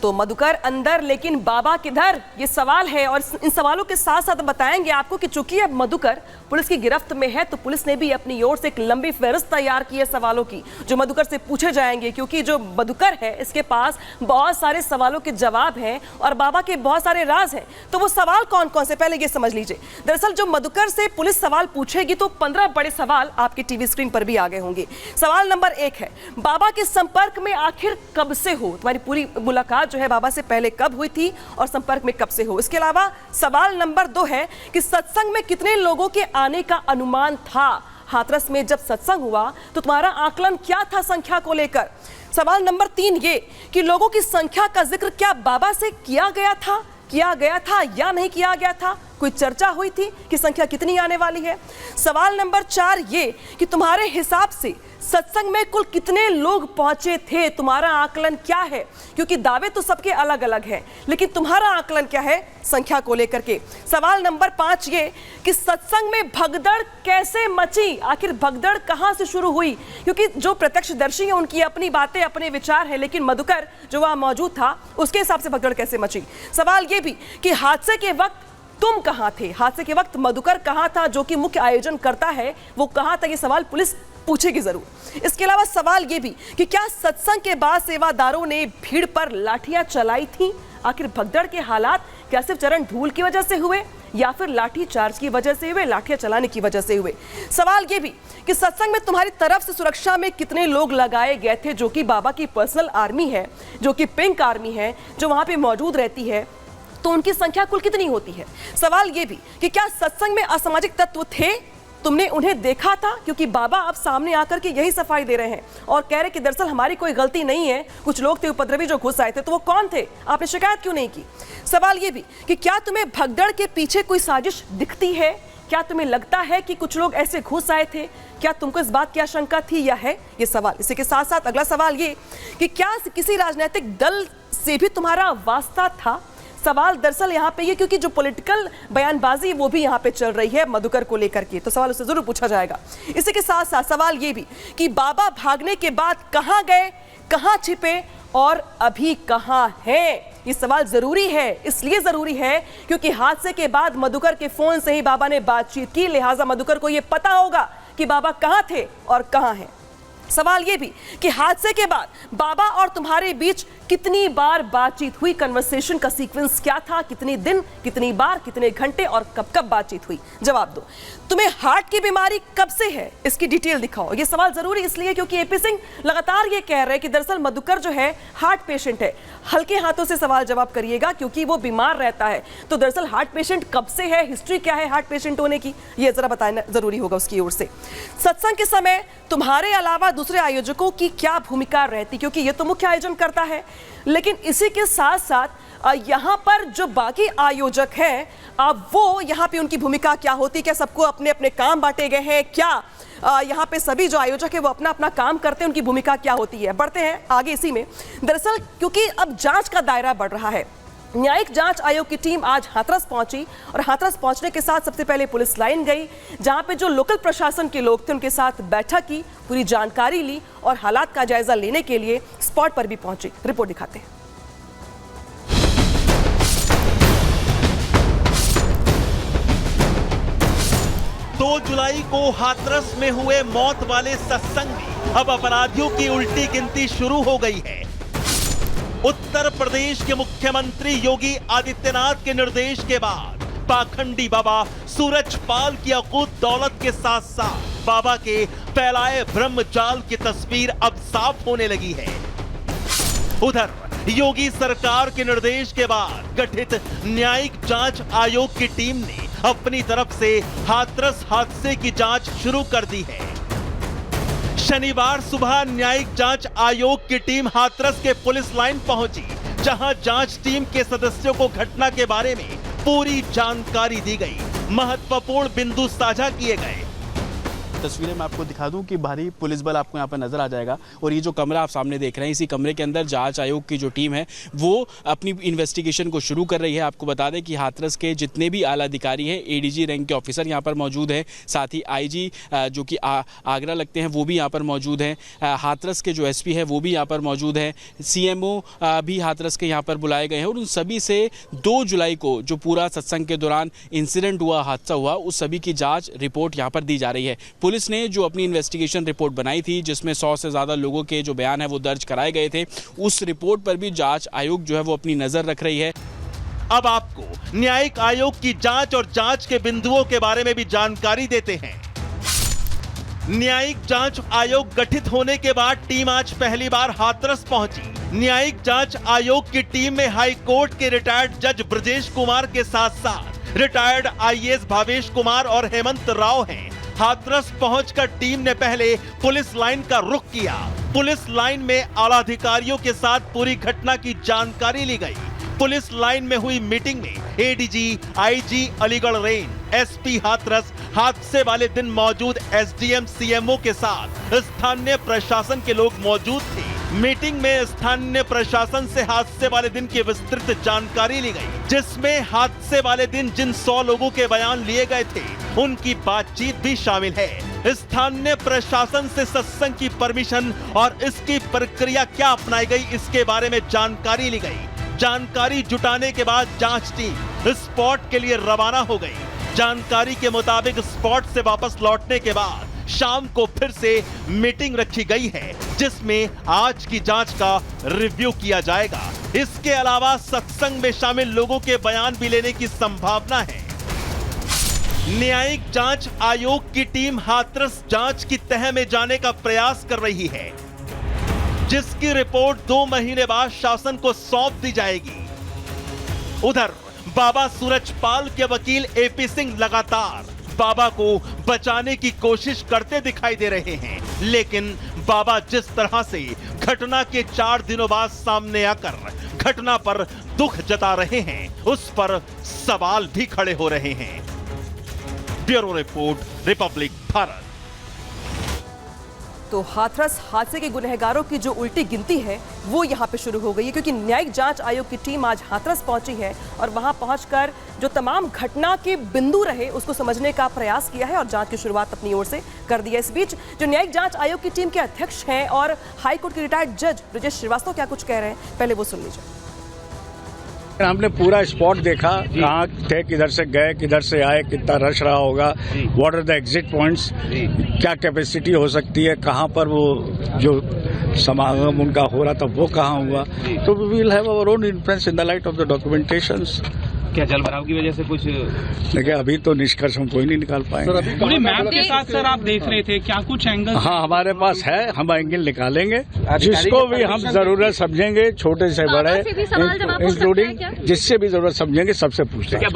तो मधुकर अंदर लेकिन बाबा किधर, ये सवाल है। और इन सवालों के साथ साथ बताएंगे आपको कि चूंकि अब मधुकर पुलिस की गिरफ्त में है तो पुलिस ने भी अपनी ओर से एक लंबी फहरिस्त तैयार की है सवालों की जो मधुकर से पूछे जाएंगे, क्योंकि जो मधुकर है इसके पास बहुत सारे सवालों के जवाब हैं और बाबा के बहुत सारे राज हैं। तो वो सवाल कौन कौन से, पहले ये समझ लीजिए। दरअसल जो मधुकर से पुलिस सवाल पूछेगी तो 15 बड़े सवाल आपकी टीवी स्क्रीन पर भी आ गए होंगे। सवाल नंबर 1 है, बाबा के संपर्क में आखिर कब से हो, तुम्हारी पूरी मुलाकात जो है बाबा से पहले कब हुई थी और संपर्क में कब से हो। इसके अलावा सवाल नंबर 2 है कि सत्संग में कितने लोगों के आने का अनुमान था, हाथरस में जब सत्संग हुआ तो तुम्हारा आकलन क्या था संख्या को लेकर। सवाल नंबर 3 ये कि लोगों की संख्या का जिक्र क्या बाबा से किया गया था या नहीं किया गया था, कोई चर्चा हुई थी कि संख्या कितनी आने वाली है। सवाल नंबर 4 ये कि तुम्हारे हिसाब से सत्संग में कुल कितने लोग पहुंचे थे, तुम्हारा आकलन क्या है, क्योंकि दावे तो सबके अलग अलग हैं लेकिन तुम्हारा आकलन क्या है संख्या को लेकर के। सवाल नंबर 5 ये कि सत्संग में भगदड़ कैसे मची, आखिर भगदड़ कहां से शुरू हुई, क्योंकि जो प्रत्यक्षदर्शी हैं उनकी अपनी बातें अपने विचार हैं लेकिन मधुकर जो वहां मौजूद था उसके हिसाब से भगदड़ कैसे मची। सवाल ये भी कि हादसे के वक्त तुम कहां थे, हादसे के वक्त मधुकर कहां था, जो कि मुख्य आयोजन करता है वो कहां था, ये सवाल पुलिस पूछेगी जरूर। इसके अलावा सवाल ये भी कि क्या सत्संग के बाद सेवादारों ने भीड़ पर लाठियां चलाई थी, आखिर भगदड़ के हालात क्या सिर्फ चरण धूल की वजह से हुए या फिर लाठी चार्ज की वजह से हुए, लाठियां चलाने की वजह से हुए। सवाल ये भी कि सत्संग में तुम्हारी तरफ से सुरक्षा में कितने लोग लगाए गए थे, जो कि बाबा की पर्सनल आर्मी है, जो कि पिंक आर्मी है, जो वहां पे मौजूद रहती है, तो उनकी संख्या कुल कितनी होती है। सवाल ये भी कि क्या सत्संग में असामाजिक तत्व थे, तुमने उन्हें देखा था, क्योंकि बाबा अब सामने आकर के यही सफाई दे रहे हैं और कह रहे कि दरअसल हमारी कोई गलती नहीं है, कुछ लोग थे उपद्रवी जो घुस आए थे, तो वो कौन थे, आपने शिकायत क्यों नहीं की। सवाल ये भी कि क्या तुम्हें भगदड़ के पीछे कोई साजिश दिखती है, क्या तुम्हें लगता है कि कुछ लोग ऐसे घुस आए थे, क्या तुमको इस बात की आशंका थी या है, ये सवाल। इसी के साथ साथ अगला सवाल ये कि क्या किसी राजनीतिक दल से भी तुम्हारा वास्ता था। सवाल दरअसल यहाँ पे ये क्योंकि जो पॉलिटिकल बयानबाजी वो भी यहाँ पे चल रही है मधुकर को लेकर के, तो सवाल उससे जरूर पूछा जाएगा। इसी के साथ साथ सवाल ये भी कि बाबा भागने के बाद कहाँ गए, कहाँ छिपे और अभी कहाँ हैं, ये सवाल जरूरी है। इसलिए जरूरी है क्योंकि हादसे के बाद मधुकर के फोन से ही बाबा ने बातचीत की, लिहाजा मधुकर को ये पता होगा कि बाबा कहाँ थे और कहाँ हैं। सवाल ये भी कि हादसे के बाद बाबा और तुम्हारे बीच कितनी बार बातचीत हुई, कन्वर्सेशन का सीक्वेंस क्या था, कितने दिन, कितनी बार, कितने घंटे और कब कब बातचीत हुई, जवाब दो। तुम्हें हार्ट की बीमारी कब से है, इसकी डिटेल दिखाओ। ये सवाल जरूरी इसलिए क्योंकि एपी सिंह लगातार ये कह रहे हैं कि दरअसल मधुकर जो है हार्ट पेशेंट है। हल्के हाथों से सवाल जवाब करिएगा क्योंकि वो बीमार रहता है, तो दरअसल हार्ट पेशेंट कब से है, हिस्ट्री क्या है हार्ट पेशेंट होने की, ये जरा बताना जरूरी होगा उसकी ओर से। सत्संग के समय तुम्हारे अलावा दूसरे आयोजकों की क्या भूमिका रहती, क्योंकि ये तो मुख्य आयोजन करता है, लेकिन इसी के साथ साथ यहाँ पर जो बाकी आयोजक हैं अब वो यहाँ पे उनकी भूमिका क्या होती, क्या सबको अपने अपने काम बांटे गए हैं, क्या यहाँ पे सभी जो आयोजक है वो अपना अपना काम करते हैं, उनकी भूमिका क्या होती है। बढ़ते हैं आगे इसी में। दरअसल क्योंकि अब जांच का दायरा बढ़ रहा है, न्यायिक जांच आयोग की टीम आज हाथरस पहुंची और हाथरस पहुंचने के साथ सबसे पहले पुलिस लाइन गई, जहां पे जो लोकल प्रशासन के लोग थे उनके साथ बैठक की, पूरी जानकारी ली और हालात का जायजा लेने के लिए स्पॉट पर भी पहुंची। रिपोर्ट दिखाते हैं। 2 जुलाई को हाथरस में हुए मौत वाले सत्संग में अब अपराधियों की उल्टी गिनती शुरू हो गई है। उत्तर प्रदेश के मुख्यमंत्री योगी आदित्यनाथ के निर्देश के बाद पाखंडी बाबा सूरजपाल की अकूत दौलत के साथ साथ बाबा के फैलाए ब्रह्मजाल की तस्वीर अब साफ होने लगी है। उधर योगी सरकार के निर्देश के बाद गठित न्यायिक जांच आयोग की टीम ने अपनी तरफ से हाथरस हादसे की जांच शुरू कर दी है। शनिवार सुबह न्यायिक जांच आयोग की टीम हाथरस के पुलिस लाइन पहुंची, जहां जांच टीम के सदस्यों को घटना के बारे में पूरी जानकारी दी गई, महत्वपूर्ण बिंदु साझा किए गए। तस्वीरें मैं आपको दिखा दूं कि भारी पुलिस बल आपको यहाँ पर नजर आ जाएगा। और ये जो कमरा आप सामने देख रहे हैं, इसी कमरे के अंदर जांच आयोग की जो टीम है वो अपनी इन्वेस्टिगेशन को शुरू कर रही है। आपको बता दें कि हाथरस के जितने भी आला अधिकारी हैं, एडीजी रैंक के ऑफिसर यहाँ पर मौजूद हैं, साथ ही आईजी जो कि आगरा लगते हैं वो भी यहाँ पर मौजूद हैं, हाथरस के जो एसपी है वो भी यहाँ पर मौजूद हैं, सीएमओ भी हाथरस के यहाँ पर बुलाए गए हैं। और उन सभी से 2 जुलाई को जो पूरा सत्संग के दौरान इंसिडेंट हुआ, हादसा हुआ, उस सभी की जांच रिपोर्ट यहाँ पर दी जा रही है। पुलिस ने जो अपनी इन्वेस्टिगेशन रिपोर्ट बनाई थी जिसमें 100 से ज़्यादा लोगों के जो बयान है वो दर्ज कराए गए थे, उस रिपोर्ट पर भी जांच आयोग जो है वो अपनी नज़र रख रही है। अब आपको न्यायिक आयोग की जांच और जांच के बिंदुओं के बारे में भी जानकारी देते हैं। न्यायिक जांच आयोग गठित होने के बाद टीम आज पहली बार हाथरस पहुंची। न्यायिक जांच आयोग की टीम में हाई कोर्ट के रिटायर्ड जज ब्रजेश कुमार के साथ साथ रिटायर्ड आईएएस भावेश कुमार और हेमंत राव हैं। हाथरस पहुंचकर टीम ने पहले पुलिस लाइन का रुख किया। पुलिस लाइन में आला अधिकारियों के साथ पूरी घटना की जानकारी ली गई। पुलिस लाइन में हुई मीटिंग में ADG, IG Aligarh range, SP Hathras, हादसे वाले दिन मौजूद एसडीएम, सीएमओ के साथ स्थानीय प्रशासन के लोग मौजूद थे। मीटिंग में स्थानीय प्रशासन से हादसे वाले दिन की विस्तृत जानकारी ली गई, जिसमें हादसे वाले दिन जिन 100 लोगों के बयान लिए गए थे उनकी बातचीत भी शामिल है। स्थानीय प्रशासन से सत्संग की परमिशन और इसकी प्रक्रिया क्या अपनाई गई इसके बारे में जानकारी ली गई। जानकारी जुटाने के बाद जांच टीम स्पॉट के लिए रवाना हो गई। जानकारी के मुताबिक स्पॉट से वापस लौटने के बाद शाम को फिर से मीटिंग रखी गई है, जिसमें आज की जांच का रिव्यू किया जाएगा। इसके अलावा सत्संग में शामिल लोगों के बयान भी लेने की संभावना है। न्यायिक जांच आयोग की टीम हाथरस जांच की तह में जाने का प्रयास कर रही है, जिसकी रिपोर्ट 2 महीने बाद शासन को सौंप दी जाएगी। उधर बाबा सूरजपाल के वकील एपी सिंह लगातार बाबा को बचाने की कोशिश करते दिखाई दे रहे हैं, लेकिन बाबा जिस तरह से घटना के 4 दिनों बाद सामने आकर घटना पर दुख जता रहे हैं, उस पर सवाल भी खड़े हो रहे हैं। Bureau report, Republic Bharat. तो हाथरस हादसे के गुनहगारों की जो उल्टी गिनती है वो यहाँ पे शुरू हो गई है, क्योंकि न्यायिक जांच आयोग की टीम आज हाथरस पहुंची है और वहां पहुंचकर जो तमाम घटना के बिंदु रहे उसको समझने का प्रयास किया है और जांच की शुरुआत अपनी ओर से कर दी है। इस बीच जो न्यायिक जांच आयोग की टीम के अध्यक्ष हैं और हाईकोर्ट के रिटायर्ड जज ब्रजेश श्रीवास्तव क्या कुछ कह रहे हैं, पहले वो सुन लीजिए। हमने पूरा स्पॉट देखा, कहाँ थे, किधर से गए, किधर से आए, कितना रश रहा होगा, what are the exit points, क्या कैपेसिटी हो सकती है, कहाँ पर वो जो समागम उनका हो रहा था वो कहाँ हुआ। तो we will have our own influence in the light of the documentations. क्या जल भराव की वजह से कुछ? देखिए अभी तो निष्कर्ष हम कोई नहीं निकाल पाएंगे। पूरी मैप के साथ सर आप देख रहे थे, क्या कुछ एंगल? हाँ हमारे पास है, हम एंगल निकालेंगे, जिसको भी हम जरूरत समझेंगे, छोटे से बड़े, इंक्लूडिंग जिससे भी जरूरत समझेंगे सबसे पूछेंगे।